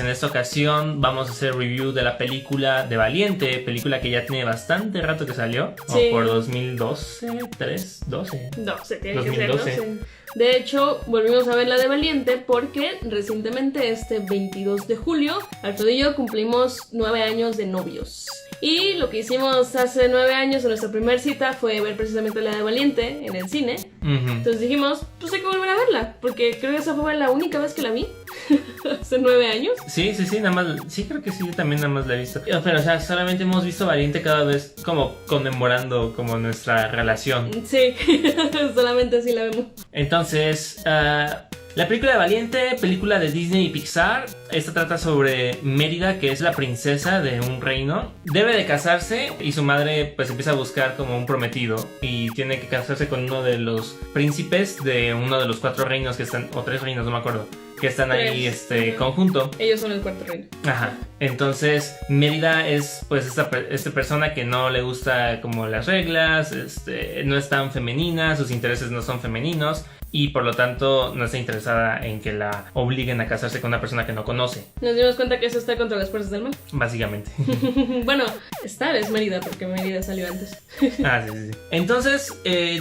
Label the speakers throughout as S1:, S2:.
S1: En esta ocasión vamos a hacer review de la película de Valiente, película que ya tiene bastante rato que salió,
S2: sí.
S1: por 2012, 12.
S2: 12, tiene
S1: 2012.
S2: que ser 12. De hecho, volvimos a ver la de Valiente porque recientemente, este 22 de julio, Alfredo y yo cumplimos 9 años de novios. Y lo que hicimos hace 9 años en nuestra primera cita fue ver precisamente la de Valiente en el cine. Entonces dijimos, pues hay que volver a verla, porque creo que esa fue la única vez que la vi. Hace 9 años.
S1: Sí, nada más, sí creo que sí, también nada más la he visto. Pero o sea, solamente hemos visto Valiente cada vez como conmemorando como nuestra relación.
S2: Sí, solamente así la vemos.
S1: Entonces, la película de Valiente, película de Disney y Pixar. Esta trata sobre Mérida, que es la princesa de un reino. Debe de casarse y su madre pues empieza a buscar como un prometido. Y tiene que casarse con uno de los príncipes de uno de los 4 reinos que están, o 3 reinos, no me acuerdo, que están ahí conjunto.
S2: Ellos son el 4 reino.
S1: Ajá. Entonces Mérida es pues esta persona que no le gusta como las reglas, no es tan femenina, sus intereses no son femeninos. Y por lo tanto no está interesada en que la obliguen a casarse con una persona que no conoce.
S2: Nos dimos cuenta que eso está contra las fuerzas del mal.
S1: Básicamente.
S2: Bueno, Star es Mérida porque Mérida salió antes.
S1: Sí. Entonces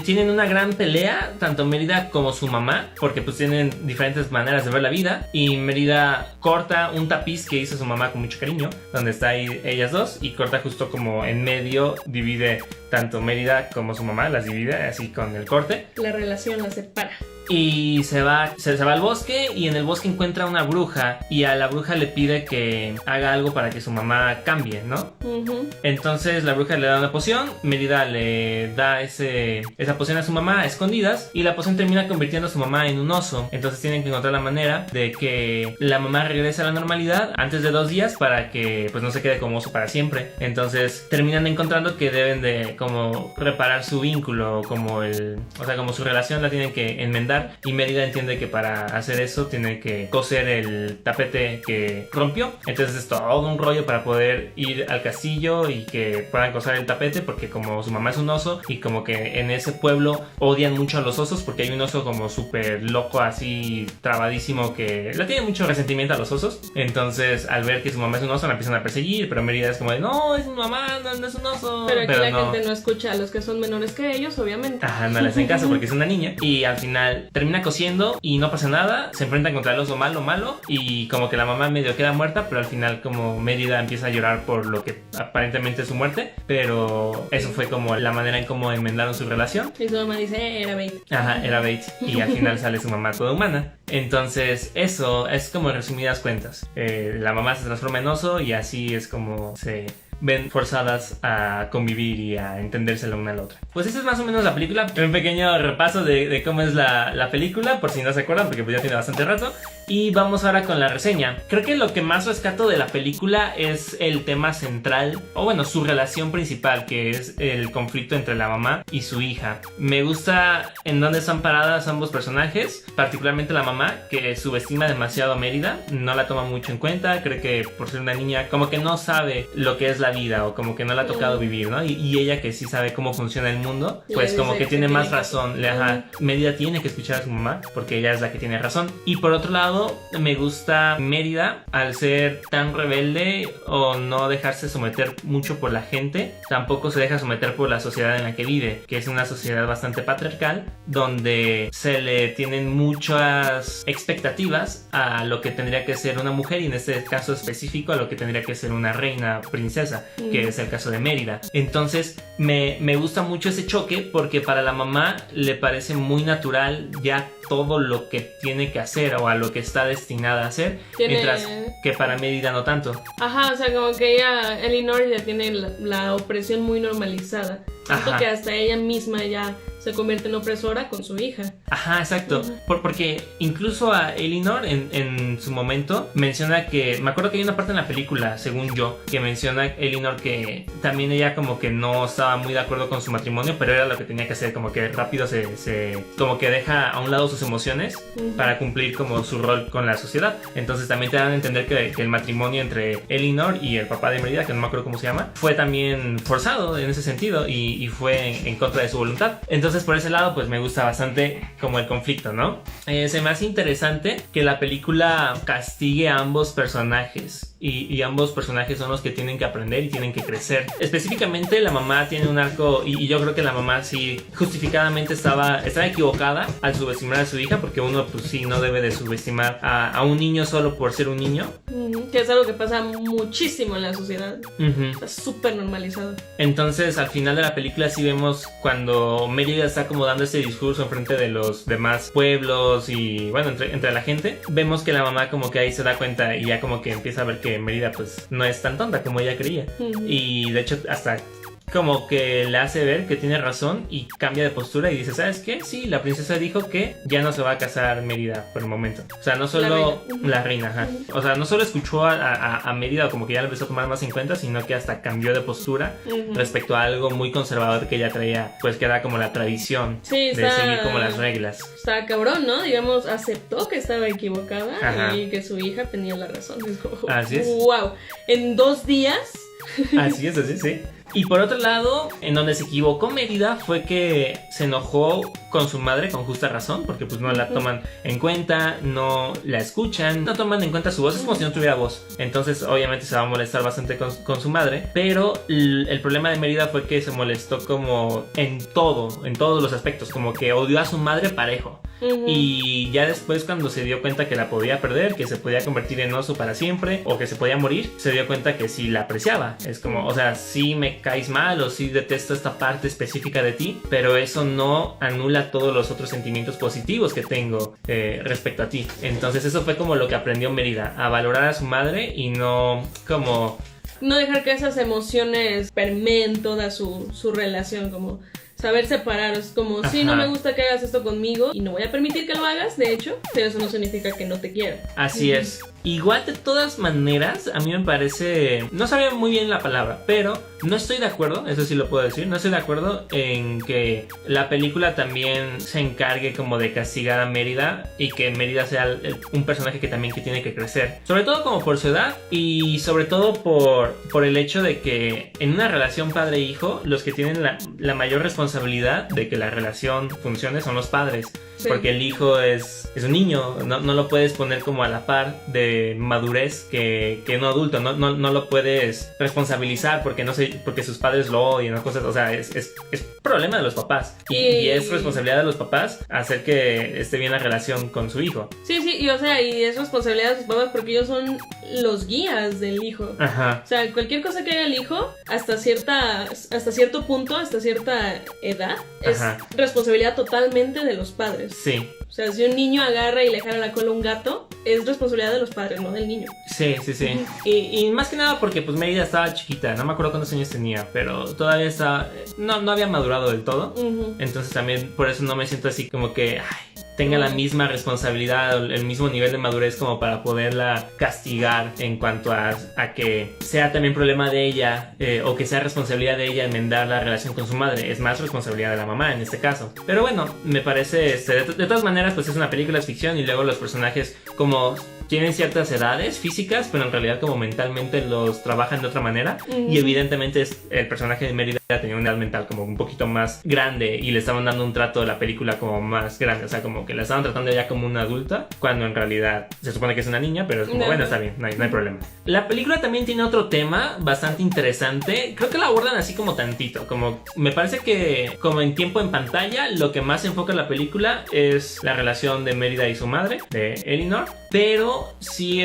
S1: tienen una gran pelea, tanto Mérida como su mamá, porque pues tienen diferentes maneras de ver la vida. Y Mérida corta un tapiz que hizo su mamá con mucho cariño, donde está ahí ellas dos, y corta justo como en medio, divide tanto Mérida como su mamá, las divide así con el corte.
S2: La relación la separa.
S1: Y se va al bosque, y en el bosque encuentra una bruja, y a la bruja le pide que haga algo para que su mamá cambie, ¿no? Entonces la bruja le da una poción, Mérida le da esa poción a su mamá a escondidas, y la poción termina convirtiendo a su mamá en un oso. Entonces tienen que encontrar la manera de que la mamá regrese a la normalidad antes de 2 días para que pues no se quede como oso para siempre. Entonces terminan encontrando que deben de como reparar su vínculo, como su relación la tienen que enmendar. Y Mérida entiende que para hacer eso tiene que coser el tapete que rompió. Entonces es todo un rollo para poder ir al castillo y que puedan coser el tapete, porque como su mamá es un oso y como que en ese pueblo odian mucho a los osos, porque hay un oso como súper loco, así trabadísimo, que le tiene mucho resentimiento a los osos. Entonces al ver que su mamá es un oso la empiezan a perseguir, pero Mérida es como de no, es mi mamá, no es un oso.
S2: Pero aquí la gente no escucha a los que son menores que ellos, obviamente.
S1: Ajá, no le hacen caso porque es una niña. Y al final termina cosiendo y no pasa nada, se enfrentan contra el oso malo, y como que la mamá medio queda muerta, pero al final como Mérida empieza a llorar por lo que aparentemente es su muerte, pero eso fue como la manera en cómo enmendaron su relación.
S2: Y su mamá dice, era bait.
S1: Ajá, era bait, y al final sale su mamá toda humana. Entonces eso es como en resumidas cuentas, la mamá se transforma en oso y así es como se ven forzadas a convivir y a entenderse la una a la otra. Pues esa es más o menos la película, un pequeño repaso de cómo es la película, por si no se acuerdan, porque pues ya tiene bastante rato. Y vamos ahora con la reseña. Creo que lo que más rescato de la película es el tema central, o bueno, su relación principal, que es el conflicto entre la mamá y su hija. Me gusta en dónde están paradas ambos personajes, particularmente la mamá, que subestima demasiado a Mérida, no la toma mucho en cuenta, cree que por ser una niña como que no sabe lo que es la vida, o como que no le ha tocado vivir, ¿no? Y ella, que sí sabe cómo funciona el mundo, pues como que tiene más razón. Mérida tiene que escuchar a su mamá porque ella es la que tiene razón. Y por otro lado, me gusta Mérida al ser tan rebelde o no dejarse someter mucho por la gente, tampoco se deja someter por la sociedad en la que vive, que es una sociedad bastante patriarcal, donde se le tienen muchas expectativas a lo que tendría que ser una mujer, y en este caso específico a lo que tendría que ser una reina princesa, que es el caso de Mérida. Entonces me gusta mucho ese choque, porque para la mamá le parece muy natural ya todo lo que tiene que hacer o a lo que está destinada a hacer, mientras que para Mérida no tanto.
S2: Ajá, o sea, como que ella, Elinor, ya tiene la opresión muy normalizada. Siento que hasta ella misma ya se convierte en opresora con su hija.
S1: Ajá, exacto. Porque incluso a Elinor en su momento menciona que, me acuerdo que hay una parte en la película, según yo, que menciona a Elinor que también ella como que no estaba muy de acuerdo con su matrimonio, pero era lo que tenía que hacer, como que rápido como que deja a un lado sus emociones para cumplir como su rol con la sociedad. Entonces también te dan a entender que el matrimonio entre Elinor y el papá de Mérida, que no me acuerdo cómo se llama, fue también forzado en ese sentido y fue en contra de su voluntad. Entonces Entonces por ese lado pues me gusta bastante como el conflicto, ¿no? Se me hace interesante que la película castigue a ambos personajes. Y ambos personajes son los que tienen que aprender y tienen que crecer. Específicamente la mamá tiene un arco, y yo creo que la mamá sí justificadamente estaba equivocada al subestimar a su hija, porque uno pues sí no debe de subestimar a un niño solo por ser un niño.
S2: Que es algo que pasa muchísimo en la sociedad. Está súper normalizado.
S1: Entonces al final de la película sí vemos cuando Mérida está como dando este discurso enfrente de los demás pueblos y bueno, entre la gente, vemos que la mamá como que ahí se da cuenta y ya como que empieza a ver que Mérida pues no es tan tonta como ella creía. Y de hecho hasta como que le hace ver que tiene razón y cambia de postura y dice, ¿sabes qué? Sí, la princesa dijo que ya no se va a casar Mérida por el momento. O sea, no solo la reina, ajá. O sea, no solo escuchó a Mérida como que ya lo empezó a tomar más en cuenta, sino que hasta cambió de postura respecto a algo muy conservador que ella traía, pues que era como la tradición de seguir como las reglas.
S2: Está cabrón, ¿no? Digamos, aceptó que estaba equivocada y que su hija tenía la razón. Es como,
S1: así es.
S2: ¡Wow! En 2 días.
S1: Así es, sí. Y por otro lado, en donde se equivocó Mérida fue que se enojó con su madre con justa razón, porque pues no la toman en cuenta, no la escuchan, no toman en cuenta su voz, es como si no tuviera voz. Entonces obviamente se va a molestar bastante con su madre, pero el problema de Mérida fue que se molestó como en todos los aspectos, como que odió a su madre parejo. Y ya después cuando se dio cuenta que la podía perder, que se podía convertir en oso para siempre o que se podía morir, se dio cuenta que sí la apreciaba. Es como, o sea, sí me caes mal o sí detesto esta parte específica de ti, pero eso no anula todos los otros sentimientos positivos que tengo respecto a ti. Entonces eso fue como lo que aprendió Mérida, a valorar a su madre y no como...
S2: No dejar que esas emociones permeen toda su relación, como... saber separar, es como, sí, no me gusta que hagas esto conmigo y no voy a permitir que lo hagas, de hecho, pero eso no significa que no te quiera.
S1: Así es. Igual de todas maneras, a mí me parece, no sabía muy bien la palabra, pero no estoy de acuerdo, eso sí lo puedo decir, no estoy de acuerdo en que la película también se encargue como de castigar a Mérida y que Mérida sea un personaje que también que tiene que crecer, sobre todo como por su edad y sobre todo por el hecho de que en una relación padre-hijo los que tienen la mayor responsabilidad de que la relación funcione son los padres. Sí. Porque el hijo es un niño, no lo puedes poner como a la par de madurez que un adulto, no lo puedes responsabilizar porque porque sus padres lo odian o cosas, o sea, es problema de los papás y es responsabilidad de los papás hacer que esté bien la relación con su hijo.
S2: Sí, y o sea, y es responsabilidad de sus papás porque ellos son los guías del hijo.
S1: Ajá.
S2: O sea, cualquier cosa que haga el hijo hasta cierto punto, hasta cierta edad, es responsabilidad totalmente de los padres.
S1: Sí.
S2: O sea, si un niño agarra y le jala la cola a un gato, es responsabilidad de los padres, no del niño.
S1: Sí. Y más que nada porque pues Mérida estaba chiquita, no me acuerdo cuántos años tenía, pero todavía estaba, no había madurado del todo. Entonces también por eso no me siento así como que tenga la misma responsabilidad, el mismo nivel de madurez como para poderla castigar en cuanto a que sea también problema de ella o que sea responsabilidad de ella enmendar la relación con su madre. Es más responsabilidad de la mamá en este caso. Pero bueno, me parece, de todas maneras pues es una película, es ficción y luego los personajes como tienen ciertas edades físicas, pero en realidad como mentalmente los trabajan de otra manera. Y evidentemente el personaje de Mérida tenía una edad mental como un poquito más grande y le estaban dando un trato de la película como más grande, o sea, como que la estaban tratando ya como una adulta, cuando en realidad se supone que es una niña, pero es como, bueno, está bien, no hay problema. La película también tiene otro tema bastante interesante, creo que lo abordan así como tantito, como me parece que como en tiempo en pantalla, lo que más enfoca la película es la relación de Mérida y su madre, de Elinor, pero sí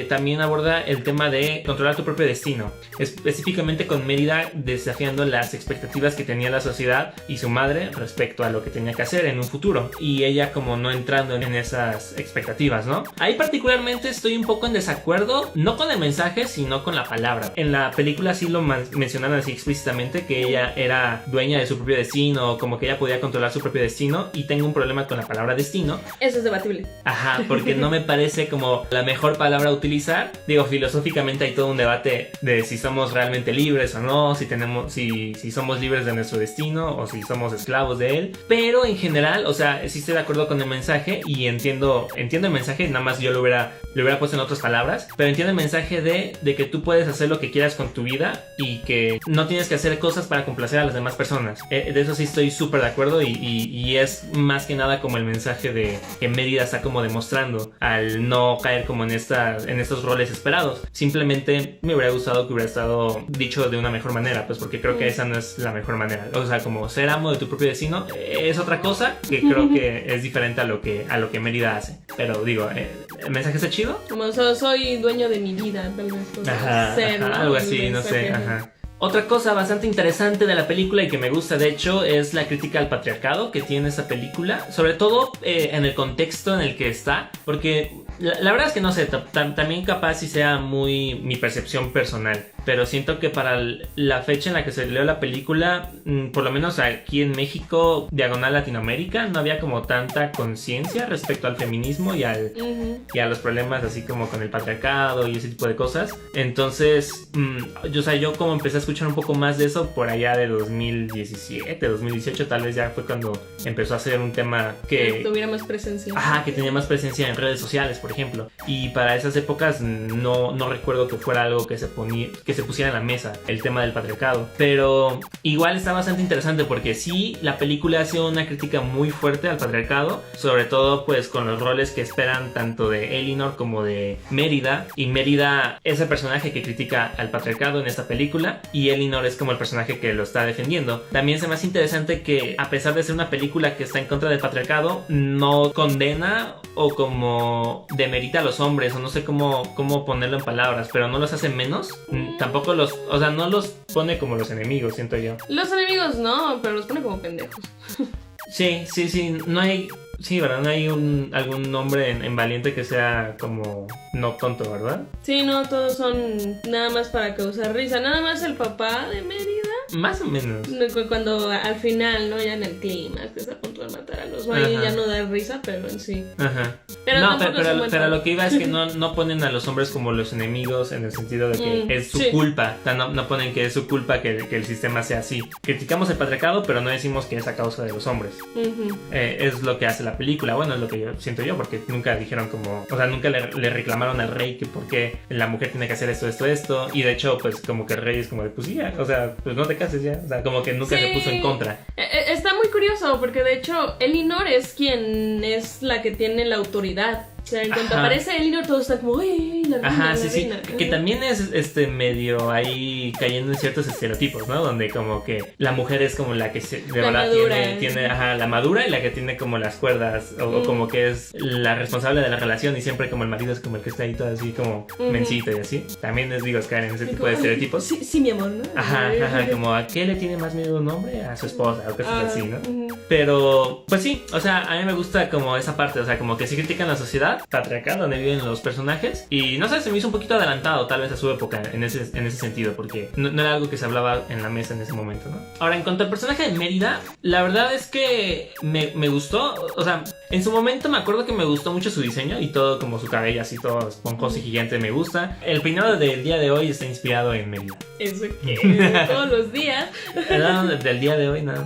S1: también aborda el tema de controlar tu propio destino, específicamente con Mérida desafiando las expectativas que tenía la sociedad y su madre respecto a lo que tenía que hacer en un futuro, y ella como no entrando en esas expectativas, ¿no? Ahí particularmente estoy un poco en desacuerdo, no con el mensaje, sino con la palabra. En la película sí lo mencionan así explícitamente, que ella era dueña de su propio destino, como que ella podía controlar su propio destino, y tengo un problema con la palabra destino.
S2: Eso es debatible.
S1: Ajá, porque no me parece como la mejor palabra a utilizar. Digo, filosóficamente hay todo un debate de si somos realmente libres o no, si si somos libres de nuestro destino o si somos esclavos de él. Pero en general, o sea, sí estoy de acuerdo con el mensaje y entiendo el mensaje, nada más yo lo hubiera puesto en otras palabras, pero entiendo el mensaje de que tú puedes hacer lo que quieras con tu vida y que no tienes que hacer cosas para complacer a las demás personas. De eso sí estoy súper de acuerdo y es más que nada como el mensaje de que Mérida está como demostrando al no caer como en estos roles esperados. Simplemente me hubiera gustado que hubiera estado dicho de una mejor manera, pues porque creo que esa no es la mejor manera. O sea, como ser amo de tu propio destino es otra cosa que creo que es diferente a lo que Mérida hace. Pero digo, el mensaje está chido.
S2: Como soy dueño de mi vida, tal vez.
S1: Ajá, algo así, no sé, ajá. Otra cosa bastante interesante de la película y que me gusta de hecho es la crítica al patriarcado que tiene esta película, sobre todo en el contexto en el que está, porque la verdad es que no sé, también capaz si sea muy mi percepción personal, pero siento que para la fecha en la que se salió la película, por lo menos aquí en México, diagonal Latinoamérica, no había como tanta conciencia respecto al feminismo y a los problemas así como con el patriarcado y ese tipo de cosas. Entonces, yo como empecé a escuchar un poco más de eso por allá de 2017, 2018 tal vez ya fue cuando empezó a ser un tema que
S2: tuviera más presencia.
S1: Ajá, que tenía más presencia en redes sociales, por ejemplo. Y para esas épocas no recuerdo que fuera algo que se pusiera en la mesa, el tema del patriarcado. Pero igual está bastante interesante porque sí, la película hace una crítica muy fuerte al patriarcado, sobre todo pues con los roles que esperan tanto de Elinor como de Mérida. Y Mérida es el personaje que critica al patriarcado en esta película y Elinor es como el personaje que lo está defendiendo. También se me hace interesante que a pesar de ser una película que está en contra del patriarcado, no condena o como demerita a los hombres, o no sé cómo ponerlo en palabras, pero no los hace menos. Tampoco no los pone como los enemigos, siento yo.
S2: Los enemigos no, pero los pone como pendejos.
S1: Sí, no hay... Sí, ¿verdad? No hay algún nombre en Valiente que sea como no tonto, ¿verdad?
S2: Sí, no, todos son nada más para causar risa. Nada más el papá de Mérida.
S1: Más o menos.
S2: Cuando al final, ¿no? Ya en el clímax, que está a punto de matar a los ahí ya no da risa, pero en sí.
S1: Ajá.
S2: Pero
S1: lo que iba es que no ponen a los hombres como los enemigos en el sentido de que es su culpa. O sea, no ponen que es su culpa que el sistema sea así. Criticamos el patriarcado, pero no decimos que es a causa de los hombres. Es lo que hace la película. Bueno, es lo que yo siento yo, porque nunca dijeron como... O sea, nunca le reclamaron al rey que por qué la mujer tiene que hacer esto. Y de hecho, pues como que el rey es como de, pues sí, ya, o sea, pues no te cases ya. O sea, como que nunca se puso en contra.
S2: Está muy curioso, porque de hecho Elinor es quien es la que tiene la autoridad. O sea, en cuanto aparece Elinor, todo está como, ¡ay, la reina!
S1: Sí. Que también es medio ahí cayendo en ciertos estereotipos, ¿no? Donde como que la mujer es como la que de verdad tiene la madura y la que tiene como las cuerdas, o como que es la responsable de la relación, y siempre como el marido es como el que está ahí todo así como mencito y así. También es caer en ese tipo de estereotipos.
S2: Sí, mi amor, ¿no?
S1: Como ¿a qué le tiene más miedo un hombre? A su esposa o cosas así, ¿no? Pero, pues sí, o sea, a mí me gusta como esa parte, o sea, como que sí critican la sociedad patriarcal donde viven los personajes, y no sé, se me hizo un poquito adelantado tal vez a su época en ese sentido, porque no era algo que se hablaba en la mesa en ese momento, ¿no? Ahora, en cuanto al personaje de Mérida, la verdad es que me gustó, o sea, en su momento me acuerdo que me gustó mucho su diseño y todo, como su cabello así todo esponjoso y gigante, me gusta. El peinado del día de hoy está inspirado en Mérida.
S2: ¿Eso qué? Todos los días.
S1: No, del día de hoy, nada.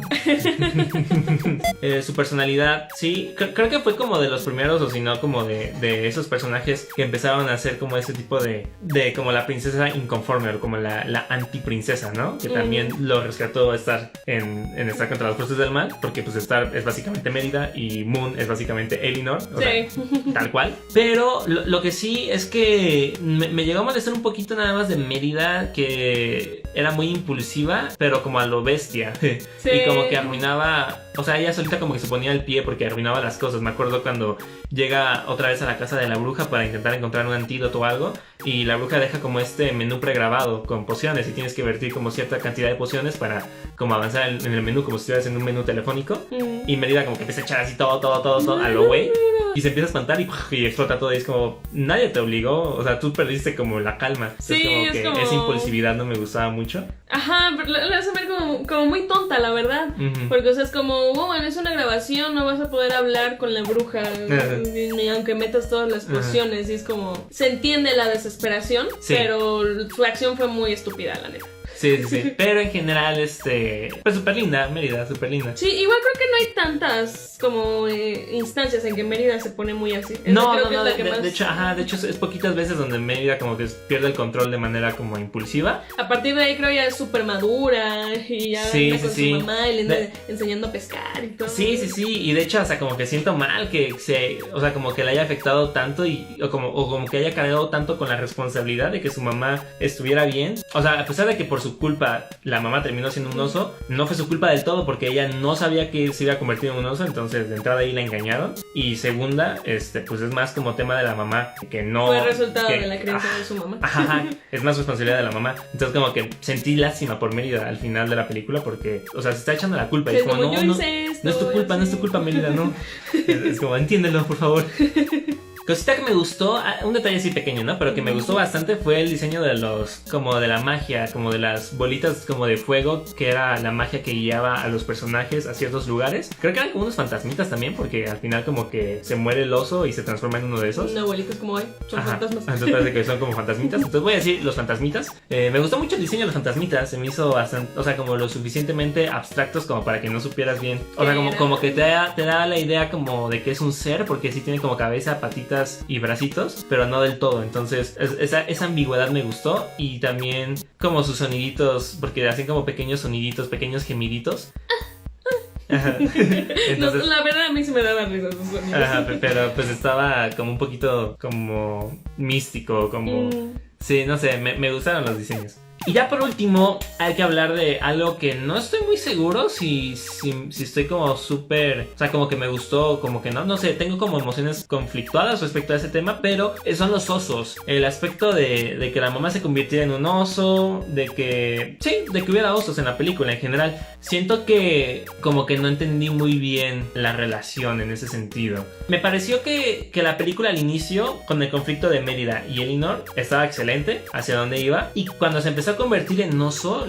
S1: Su personalidad, sí, creo que fue como de los primeros, o si no, como de esos personajes que empezaron a hacer como ese tipo de como la princesa inconforme, o como la antiprincesa, ¿no? Que también lo rescató estar en estar contra las fuerzas del mal, porque pues Star es básicamente Mérida y Moon es básicamente Elinor, o sea, tal cual. Pero lo que sí es que me llegó a molestar un poquito nada más de Mérida, que era muy impulsiva, pero como a lo bestia. Sí. Y como que arruinaba, o sea, ella solita como que se ponía el pie porque arruinaba las cosas. Me acuerdo cuando llega otra vez a la casa de la bruja para intentar encontrar un antídoto o algo, y la bruja deja como este menú pregrabado con pociones, y tienes que vertir como cierta cantidad de pociones para como avanzar en el menú, como si estuvieras en un menú telefónico. Y Mérida como que empieza a echar así todo a lo güey, y se empieza a espantar y explota todo, y es como, nadie te obligó, o sea, tú perdiste como la calma.
S2: Sí,
S1: es como esa impulsividad no me gustaba mucho.
S2: Ajá, pero la hace ver como muy tonta, la verdad. Porque, o sea, es como, bueno, es una grabación, no vas a poder hablar con la bruja, ni aunque metas todas las pociones. Y es como, se entiende la desesperación, pero su acción fue muy estúpida, la neta.
S1: Sí. Pero en general, pues súper linda, Mérida, súper linda.
S2: Sí, igual creo que no hay tantas como instancias en que Mérida se pone muy así.
S1: No, de hecho es poquitas veces donde Mérida como que pierde el control de manera como impulsiva.
S2: A partir de ahí creo ya es súper madura y ya anda con su mamá y le anda enseñando a pescar y todo.
S1: Sí, y de hecho, o sea, como que siento mal que o sea, como que le haya afectado tanto o como que haya cargado tanto con la responsabilidad de que su mamá estuviera bien. O sea, a pesar de que por su culpa la mamá terminó siendo un oso, no fue su culpa del todo porque ella no sabía que se iba a convertir en un oso, entonces de entrada ahí la engañaron. Y segunda, pues es más como tema de la mamá que no...
S2: Fue resultado de la creencia de su mamá.
S1: Es más responsabilidad de la mamá. Entonces como que sentí lástima por Mérida al final de la película porque, o sea, se está echando la culpa. Y es como, no es tu culpa, Mérida, no. Es como, entiéndelo, por favor. Cosita que me gustó, un detalle así pequeño, ¿no? Pero que me gustó bastante fue el diseño de como de la magia, como de las bolitas como de fuego, que era la magia que guiaba a los personajes a ciertos lugares. Creo que eran como unos fantasmitas también, porque al final como que se muere el oso y se transforma en uno de esos.
S2: No, bolitas como hay, son fantasmas.
S1: Entonces parece que son como fantasmitas. Entonces voy a decir los fantasmitas. Me gustó mucho el diseño de los fantasmitas, se me hizo bastante, o sea, como lo suficientemente abstractos como para que no supieras bien. O sea, como que te da la idea como de que es un ser, porque sí tiene como cabeza, patitas y bracitos, pero no del todo. Entonces esa ambigüedad me gustó. Y también como sus soniditos, porque hacen como pequeños soniditos, pequeños gemiditos.
S2: Entonces, la verdad a mí sí me daban risa sus sonidos.
S1: Pero pues estaba como un poquito como místico, como... Sí, no sé, me gustaron los diseños. Y ya por último, hay que hablar de algo que no estoy muy seguro si estoy como súper... O sea, como que me gustó, como que no sé, tengo como emociones conflictuadas respecto a ese tema, pero son los osos. El aspecto de que la mamá se convirtiera en un oso, de que hubiera osos en la película en general. Siento que como que no entendí muy bien la relación en ese sentido. Me pareció que la película al inicio, con el conflicto de Mérida y Elinor, estaba excelente, hacia dónde iba, y cuando se empezó a convertir en oso,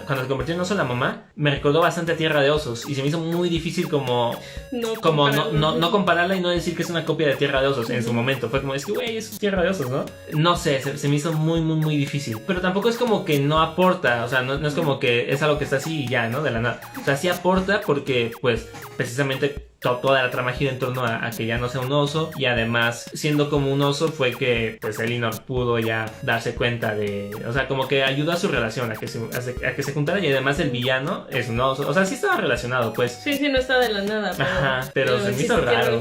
S1: cuando se convirtió en oso la mamá, me recordó bastante a Tierra de Osos y se me hizo muy difícil no compararla y no decir que es una copia de Tierra de Osos. En su momento fue como, es que güey, es Tierra de Osos, ¿no? No sé, se me hizo muy, muy, muy difícil, pero tampoco es como que no aporta, o sea, no es como que es algo que está así y ya, ¿no? De la nada, o sea, sí aporta porque pues precisamente toda la trama gira en torno a que ya no sea un oso, y además siendo como un oso fue que pues Elinor pudo ya darse cuenta o sea, como que ayudó a su relación a que se juntara, y además el villano es un oso, o sea, sí estaba relacionado, pues.
S2: Sí, no está de la nada.
S1: Pero se me hizo raro.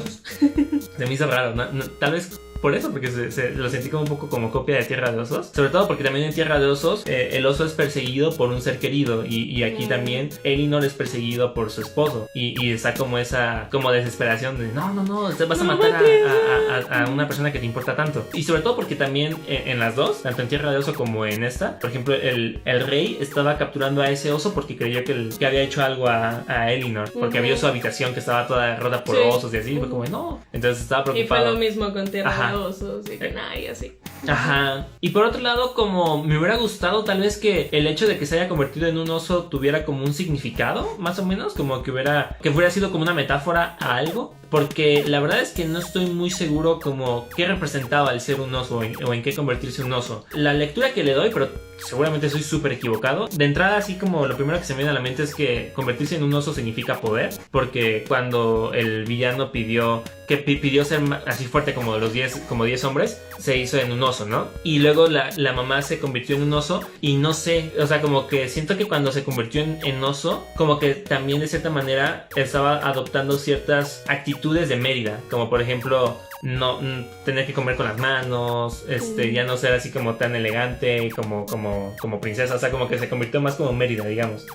S1: Se me hizo raro, tal vez por eso, porque lo sentí como un poco como copia de Tierra de Osos. Sobre todo porque también en Tierra de Osos el oso es perseguido por un ser querido, y aquí también Elinor es perseguido por su esposo, y está como esa como desesperación de no, vas a matar a una persona que te importa tanto. Y sobre todo porque también en las dos, tanto en Tierra de Oso como en esta, por ejemplo, el rey estaba capturando a ese oso porque creyó que había hecho algo a Elinor, porque vio su habitación que estaba toda rota por osos y así, fue como no, entonces estaba preocupado.
S2: Y fue lo mismo con Tierra de Osos y que nada, y así.
S1: Y por otro lado, como me hubiera gustado tal vez que el hecho de que se haya convertido en un oso tuviera como un significado, más o menos, como que hubiera sido como una metáfora a algo, porque la verdad es que no estoy muy seguro como qué representaba el ser un oso o en qué convertirse en un oso. La lectura que le doy, pero seguramente soy súper equivocado, de entrada así como lo primero que se me viene a la mente es que convertirse en un oso significa poder, porque cuando el villano pidió ser así fuerte como los 10 hombres, se hizo en un oso, ¿no? Y luego la mamá se convirtió en un oso, y no sé, o sea, como que siento que cuando se convirtió en oso, como que también de cierta manera estaba adoptando ciertas actitudes de Mérida, como por ejemplo no tener que comer con las manos, ya no ser así como tan elegante como princesa, o sea, como que se convirtió más como Mérida, digamos.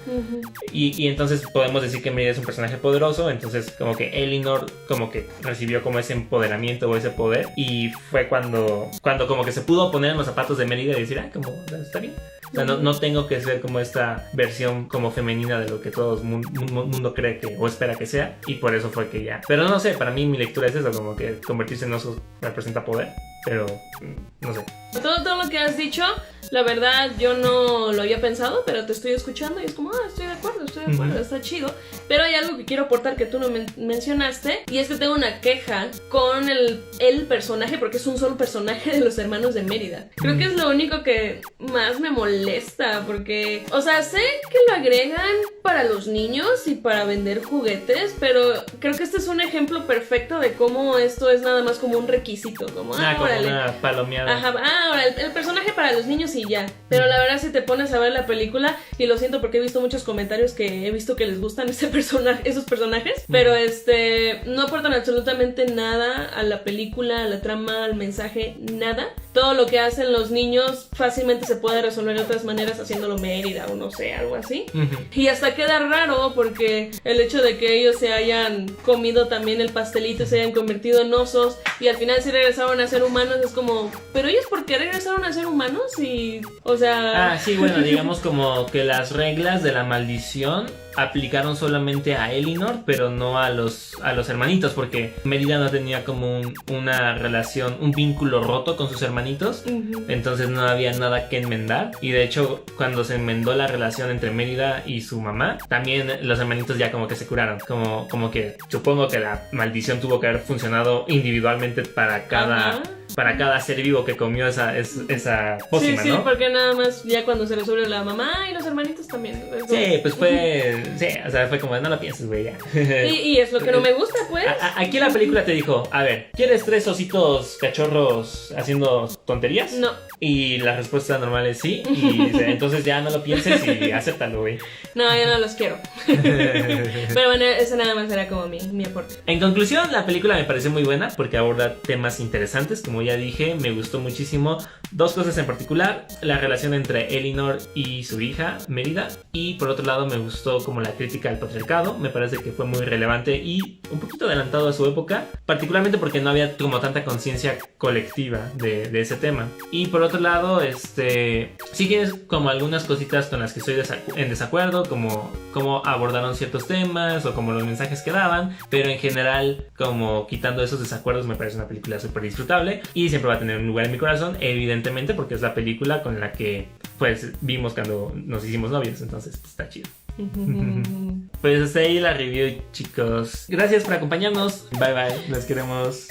S1: Y entonces podemos decir que Mérida es un personaje poderoso, entonces como que Elinor como que recibió como ese empoderamiento o ese poder, y fue cuando como que se pudo poner en los zapatos de Mérida y decir, como está bien. O sea, no tengo que ser como esta versión como femenina de lo que todo el mundo cree que o espera que sea, y por eso fue que ya. Pero no sé, para mí mi lectura es eso, como que convertirse en oso representa poder, pero no sé.
S2: Todo lo que has dicho La verdad, yo no lo había pensado, pero te estoy escuchando y es como, estoy de acuerdo, está chido. Pero hay algo que quiero aportar que tú no mencionaste, y es que tengo una queja con el personaje, porque es un solo personaje de los hermanos de Mérida. Creo que es lo único que más me molesta, porque, o sea, sé que lo agregan para los niños y para vender juguetes, pero creo que este es un ejemplo perfecto de cómo esto es nada más como un requisito, como,
S1: como
S2: órale.
S1: una palomeada.
S2: Ajá, ahora el personaje para los niños y ya. Pero la verdad, si te pones a ver la película, y lo siento porque he visto muchos comentarios que he visto que les gustan esos personajes, pero no aportan absolutamente nada a la película, a la trama, al mensaje, nada. Todo lo que hacen los niños fácilmente se puede resolver de otras maneras haciéndolo Mérida o no sé, algo así. Y hasta queda raro porque el hecho de que ellos se hayan comido también el pastelito, se hayan convertido en osos y al final sí regresaron a ser humanos, es como, ¿pero ellos por qué regresaron a ser humanos? Y, o sea...
S1: sí, bueno, digamos como que las reglas de la maldición aplicaron solamente a Elinor, pero no a los hermanitos, porque Mérida no tenía como una relación, un vínculo roto con sus hermanitos, entonces no había nada que enmendar, y de hecho cuando se enmendó la relación entre Mérida y su mamá, también los hermanitos ya como que se curaron, como que supongo que la maldición tuvo que haber funcionado individualmente para cada ser vivo que comió esa pócima,
S2: sí,
S1: ¿no?
S2: Sí, porque nada más ya cuando se resuelve la mamá y los hermanitos también.
S1: Sí, pues fue como, no lo pienses, güey, ya.
S2: Y es lo que no me gusta, pues.
S1: Aquí la película te dijo, a ver, ¿quieres 3 ositos cachorros haciendo tonterías?
S2: No.
S1: Y la respuesta normal es sí, y entonces ya no lo pienses y acéptalo, güey.
S2: No, ya no los quiero. Pero bueno, eso nada más era como mi aporte.
S1: En conclusión, la película me pareció muy buena porque aborda temas interesantes, como ya dije, me gustó muchísimo. 2 cosas en particular, la relación entre Elinor y su hija, Mérida, y por otro lado me gustó como la crítica al patriarcado, me parece que fue muy relevante y un poquito adelantado a su época, particularmente porque no había como tanta conciencia colectiva de ese tema. Y por otro lado, sí tienes como algunas cositas con las que estoy en desacuerdo, como cómo abordaron ciertos temas o como los mensajes que daban, pero en general, como quitando esos desacuerdos, me parece una película súper disfrutable y siempre va a tener un lugar en mi corazón, evidentemente, porque es la película con la que pues vimos cuando nos hicimos novios, entonces pues, está chido. Pues hasta ahí la review, chicos. Gracias por acompañarnos. Bye bye, los queremos.